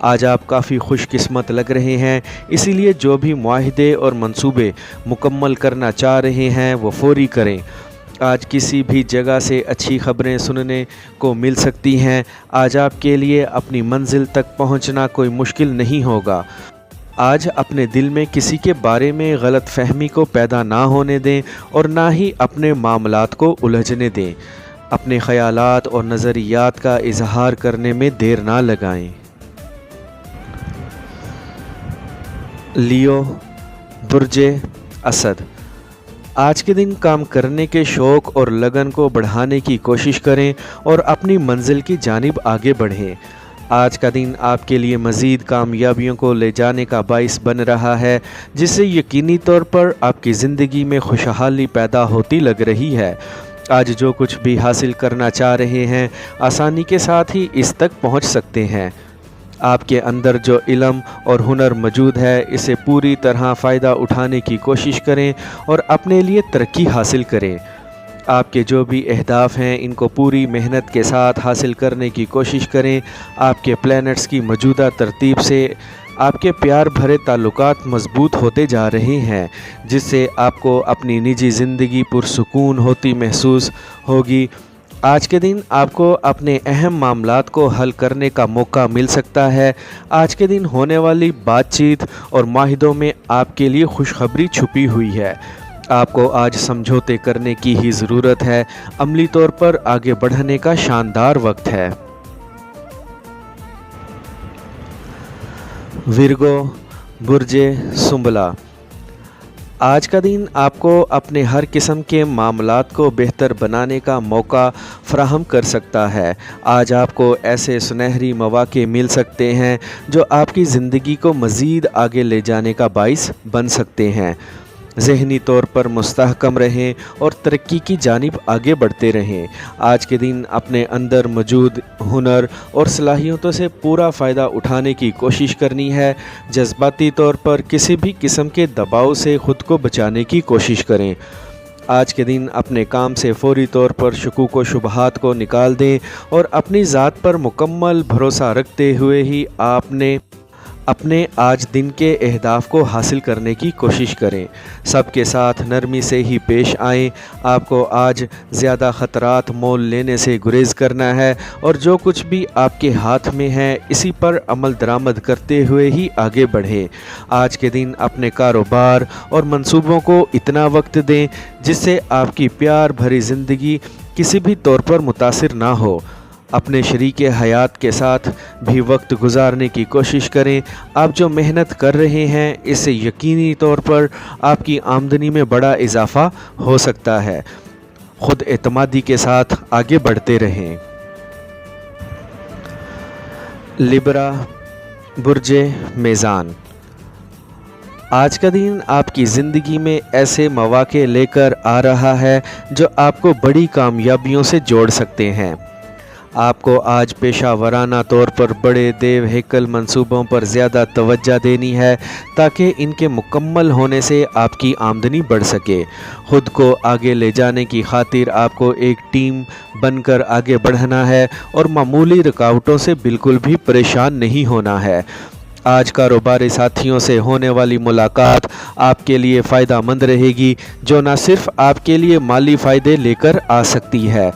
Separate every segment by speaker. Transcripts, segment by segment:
Speaker 1: آج آپ کافی خوش قسمت لگ رہے ہیں، اسی لیے جو بھی معاہدے اور منصوبے مکمل کرنا چاہ رہے ہیں وہ فوری کریں۔ آج کسی بھی جگہ سے اچھی خبریں سننے کو مل سکتی ہیں۔ آج آپ کے لیے اپنی منزل تک پہنچنا کوئی مشکل نہیں ہوگا۔ آج اپنے دل میں کسی کے بارے میں غلط فہمی کو پیدا نہ ہونے دیں اور نہ ہی اپنے معاملات کو الجھنے دیں۔ اپنے خیالات اور نظریات کا اظہار کرنے میں دیر نہ لگائیں۔ لیو، برج اسد۔ آج کے دن کام کرنے کے شوق اور لگن کو بڑھانے کی کوشش کریں اور اپنی منزل کی جانب آگے بڑھیں۔ آج کا دن آپ کے لیے مزید کامیابیوں کو لے جانے کا باعث بن رہا ہے، جس سے یقینی طور پر آپ کی زندگی میں خوشحالی پیدا ہوتی لگ رہی ہے۔ آج جو کچھ بھی حاصل کرنا چاہ رہے ہیں، آسانی کے ساتھ ہی اس تک پہنچ سکتے ہیں۔ آپ کے اندر جو علم اور ہنر موجود ہے، اسے پوری طرح فائدہ اٹھانے کی کوشش کریں اور اپنے لیے ترقی حاصل کریں۔ آپ کے جو بھی اہداف ہیں، ان کو پوری محنت کے ساتھ حاصل کرنے کی کوشش کریں۔ آپ کے پلینٹس کی موجودہ ترتیب سے آپ کے پیار بھرے تعلقات مضبوط ہوتے جا رہے ہیں، جس سے آپ کو اپنی نجی زندگی پرسکون ہوتی محسوس ہوگی۔ آج کے دن آپ کو اپنے اہم معاملات کو حل کرنے کا موقع مل سکتا ہے۔ آج کے دن ہونے والی بات چیت اور معاہدوں میں آپ کے لیے خوشخبری چھپی ہوئی ہے۔ آپ کو آج سمجھوتے کرنے کی ہی ضرورت ہے۔ عملی طور پر آگے بڑھنے کا شاندار وقت ہے۔ ورگو، برج سنبلا۔ آج کا دن آپ کو اپنے ہر قسم کے معاملات کو بہتر بنانے کا موقع فراہم کر سکتا ہے۔ آج آپ کو ایسے سنہری مواقع مل سکتے ہیں جو آپ کی زندگی کو مزید آگے لے جانے کا باعث بن سکتے ہیں۔ ذہنی طور پر مستحکم رہیں اور ترقی کی جانب آگے بڑھتے رہیں۔ آج کے دن اپنے اندر موجود ہنر اور صلاحیتوں سے پورا فائدہ اٹھانے کی کوشش کرنی ہے۔ جذباتی طور پر کسی بھی قسم کے دباؤ سے خود کو بچانے کی کوشش کریں۔ آج کے دن اپنے کام سے فوری طور پر شکوک و شبہات کو نکال دیں اور اپنی ذات پر مکمل بھروسہ رکھتے ہوئے ہی اپنے آج دن کے اہداف کو حاصل کرنے کی کوشش کریں۔ سب کے ساتھ نرمی سے ہی پیش آئیں۔ آپ کو آج زیادہ خطرات مول لینے سے گریز کرنا ہے اور جو کچھ بھی آپ کے ہاتھ میں ہے، اسی پر عمل درآمد کرتے ہوئے ہی آگے بڑھیں۔ آج کے دن اپنے کاروبار اور منصوبوں کو اتنا وقت دیں جس سے آپ کی پیار بھری زندگی کسی بھی طور پر متاثر نہ ہو۔ اپنے شریک حیات کے ساتھ بھی وقت گزارنے کی کوشش کریں۔ آپ جو محنت کر رہے ہیں، اس سے یقینی طور پر آپ کی آمدنی میں بڑا اضافہ ہو سکتا ہے۔ خود اعتمادی کے ساتھ آگے بڑھتے رہیں۔ لیبرا، برج میزان۔ آج کا دن آپ کی زندگی میں ایسے مواقع لے کر آ رہا ہے جو آپ کو بڑی کامیابیوں سے جوڑ سکتے ہیں۔ آپ کو آج پیشہ ورانہ طور پر بڑے دیو ہیکل منصوبوں پر زیادہ توجہ دینی ہے تاکہ ان کے مکمل ہونے سے آپ کی آمدنی بڑھ سکے۔ خود کو آگے لے جانے کی خاطر آپ کو ایک ٹیم بن کر آگے بڑھنا ہے اور معمولی رکاوٹوں سے بالکل بھی پریشان نہیں ہونا ہے۔ آج کاروباری ساتھیوں سے ہونے والی ملاقات آپ کے لیے فائدہ مند رہے گی، جو نہ صرف آپ کے لیے مالی فائدے لے کر آ سکتی ہے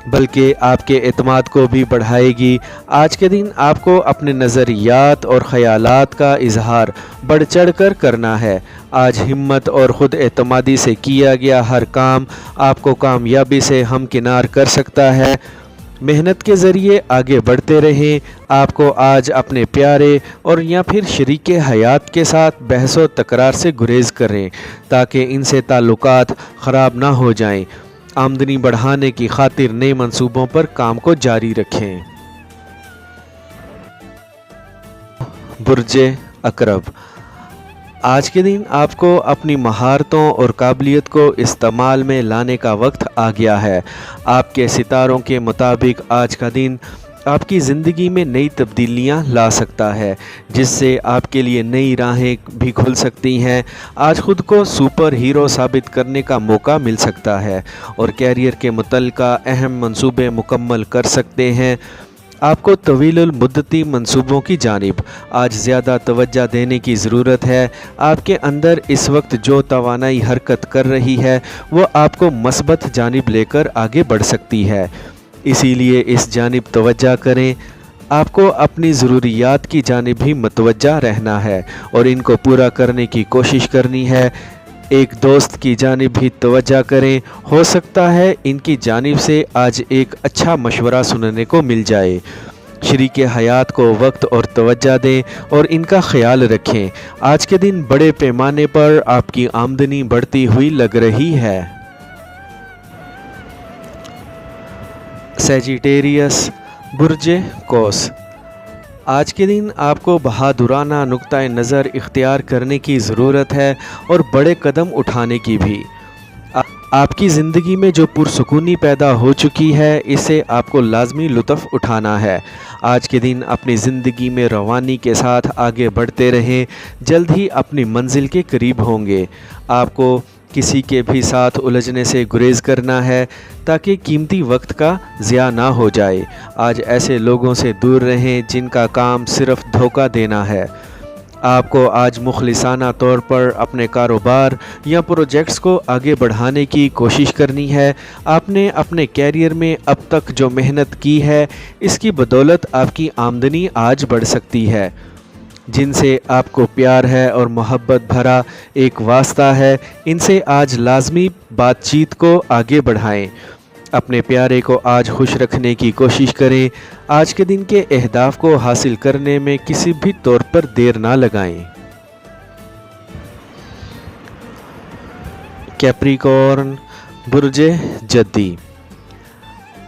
Speaker 1: بلکہ آپ کے اعتماد کو بھی بڑھائے گی۔ آج کے دن آپ کو اپنے نظریات اور خیالات کا اظہار بڑھ چڑھ کر کرنا ہے۔ آج ہمت اور خود اعتمادی سے کیا گیا ہر کام آپ کو کامیابی سے ہمکنار کر سکتا ہے۔ محنت کے ذریعے آگے بڑھتے رہیں۔ آپ کو آج اپنے پیارے اور یا پھر شریک حیات کے ساتھ بحث و تکرار سے گریز کریں تاکہ ان سے تعلقات خراب نہ ہو جائیں۔ آمدنی بڑھانے کی خاطر نئے منصوبوں پر کام کو جاری رکھیں۔ برج عقرب۔ آج کے دن آپ کو اپنی مہارتوں اور قابلیت کو استعمال میں لانے کا وقت آ گیا ہے۔ آپ کے ستاروں کے مطابق آج کا دن آپ کی زندگی میں نئی تبدیلیاں لا سکتا ہے، جس سے آپ کے لیے نئی راہیں بھی کھل سکتی ہیں۔ آج خود کو سپر ہیرو ثابت کرنے کا موقع مل سکتا ہے اور کیریئر کے متعلقہ اہم منصوبے مکمل کر سکتے ہیں۔ آپ کو طویل المدتی منصوبوں کی جانب آج زیادہ توجہ دینے کی ضرورت ہے۔ آپ کے اندر اس وقت جو توانائی حرکت کر رہی ہے وہ آپ کو مثبت جانب لے کر آگے بڑھ سکتی ہے، اسی لیے اس جانب توجہ کریں۔ آپ کو اپنی ضروریات کی جانب بھی متوجہ رہنا ہے اور ان کو پورا کرنے کی کوشش کرنی ہے۔ ایک دوست کی جانب بھی توجہ کریں، ہو سکتا ہے ان کی جانب سے آج ایک اچھا مشورہ سننے کو مل جائے۔ شریک حیات کو وقت اور توجہ دیں اور ان کا خیال رکھیں۔ آج کے دن بڑے پیمانے پر آپ کی آمدنی بڑھتی ہوئی لگ رہی ہے۔ سیجیٹیریس، برج قوس، آج کے دن آپ کو بہادرانہ نقطۂ نظر اختیار کرنے کی ضرورت ہے اور بڑے قدم اٹھانے کی بھی۔ آپ کی زندگی میں جو پرسکونی پیدا ہو چکی ہے اسے آپ کو لازمی لطف اٹھانا ہے۔ آج کے دن اپنی زندگی میں روانی کے ساتھ آگے بڑھتے رہیں، جلد ہی اپنی منزل کے قریب ہوں گے۔ آپ کو کسی کے بھی ساتھ الجھنے سے گریز کرنا ہے تاکہ قیمتی وقت کا ضیاع نہ ہو جائے۔ آج ایسے لوگوں سے دور رہیں جن کا کام صرف دھوکہ دینا ہے۔ آپ کو آج مخلصانہ طور پر اپنے کاروبار یا پروجیکٹس کو آگے بڑھانے کی کوشش کرنی ہے۔ آپ نے اپنے کیریئر میں اب تک جو محنت کی ہے اس کی بدولت آپ کی آمدنی آج بڑھ سکتی ہے۔ جن سے آپ کو پیار ہے اور محبت بھرا ایک واسطہ ہے، ان سے آج لازمی بات چیت کو آگے بڑھائیں۔ اپنے پیارے کو آج خوش رکھنے کی کوشش کریں۔ آج کے دن کے اہداف کو حاصل کرنے میں کسی بھی طور پر دیر نہ لگائیں۔ کیپریکورن، برج جدی،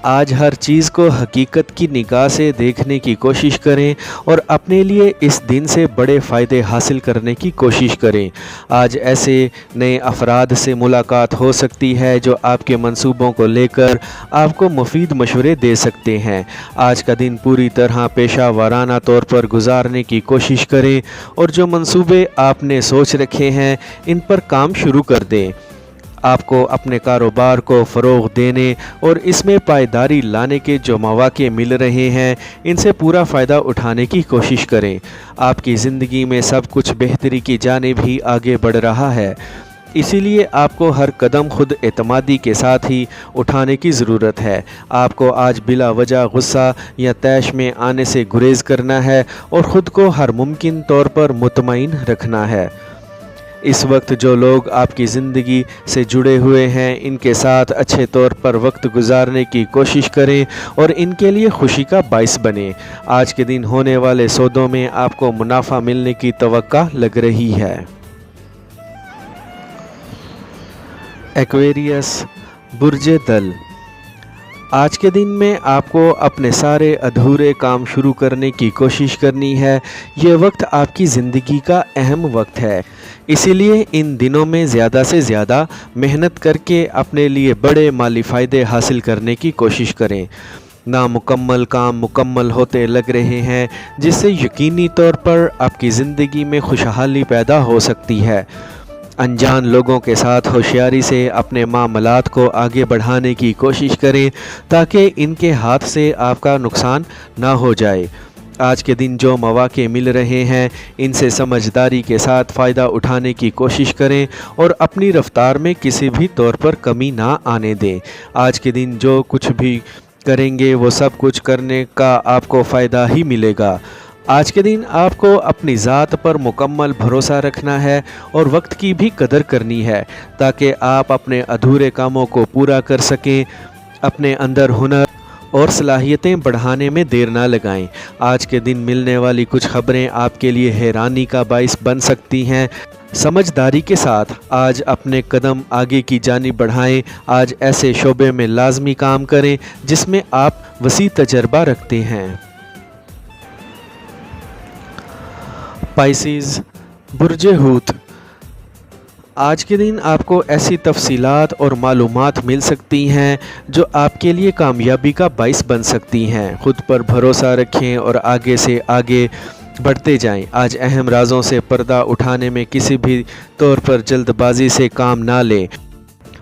Speaker 1: آج ہر چیز کو حقیقت کی نگاہ سے دیکھنے کی کوشش کریں اور اپنے لیے اس دن سے بڑے فائدے حاصل کرنے کی کوشش کریں۔ آج ایسے نئے افراد سے ملاقات ہو سکتی ہے جو آپ کے منصوبوں کو لے کر آپ کو مفید مشورے دے سکتے ہیں۔ آج کا دن پوری طرح پیشہ ورانہ طور پر گزارنے کی کوشش کریں اور جو منصوبے آپ نے سوچ رکھے ہیں ان پر کام شروع کر دیں۔ آپ کو اپنے کاروبار کو فروغ دینے اور اس میں پائیداری لانے کے جو مواقع مل رہے ہیں ان سے پورا فائدہ اٹھانے کی کوشش کریں۔ آپ کی زندگی میں سب کچھ بہتری کی جانب ہی آگے بڑھ رہا ہے، اسی لیے آپ کو ہر قدم خود اعتمادی کے ساتھ ہی اٹھانے کی ضرورت ہے۔ آپ کو آج بلا وجہ غصہ یا طیش میں آنے سے گریز کرنا ہے اور خود کو ہر ممکن طور پر مطمئن رکھنا ہے۔ اس وقت جو لوگ آپ کی زندگی سے جڑے ہوئے ہیں ان کے ساتھ اچھے طور پر وقت گزارنے کی کوشش کریں اور ان کے لیے خوشی کا باعث بنیں۔ آج کے دن ہونے والے سودوں میں آپ کو منافع ملنے کی توقع لگ رہی ہے۔ ایکویریس، برج دل، آج کے دن میں آپ کو اپنے سارے ادھورے کام شروع کرنے کی کوشش کرنی ہے۔ یہ وقت آپ کی زندگی کا اہم وقت ہے، اسی لیے ان دنوں میں زیادہ سے زیادہ محنت کر کے اپنے لیے بڑے مالی فائدے حاصل کرنے کی کوشش کریں۔ نامکمل کام مکمل ہوتے لگ رہے ہیں جس سے یقینی طور پر آپ کی زندگی میں خوشحالی پیدا ہو سکتی ہے۔ انجان لوگوں کے ساتھ ہوشیاری سے اپنے معاملات کو آگے بڑھانے کی کوشش کریں تاکہ ان کے ہاتھ سے آپ کا نقصان نہ ہو جائے۔ آج کے دن جو مواقع مل رہے ہیں ان سے سمجھداری کے ساتھ فائدہ اٹھانے کی کوشش کریں اور اپنی رفتار میں کسی بھی طور پر کمی نہ آنے دیں۔ آج کے دن جو کچھ بھی کریں گے وہ سب کچھ کرنے کا آپ کو فائدہ ہی ملے گا۔ آج کے دن آپ کو اپنی ذات پر مکمل بھروسہ رکھنا ہے اور وقت کی بھی قدر کرنی ہے تاکہ آپ اپنے ادھورے کاموں کو پورا کر سکیں۔ اپنے اندر ہنر اور صلاحیتیں بڑھانے میں دیر نہ لگائیں۔ آج کے دن ملنے والی کچھ خبریں آپ کے لیے حیرانی کا باعث بن سکتی ہیں۔ سمجھداری کے ساتھ آج اپنے قدم آگے کی جانب بڑھائیں۔ آج ایسے شعبے میں لازمی کام کریں جس میں آپ وسیع تجربہ رکھتے ہیں۔ پائسیز، برج حوت، آج کے دن آپ کو ایسی تفصیلات اور معلومات مل سکتی ہیں جو آپ کے لیے کامیابی کا باعث بن سکتی ہیں۔ خود پر بھروسہ رکھیں اور آگے سے آگے بڑھتے جائیں۔ آج اہم رازوں سے پردہ اٹھانے میں کسی بھی طور پر جلد بازی سے کام نہ لیں۔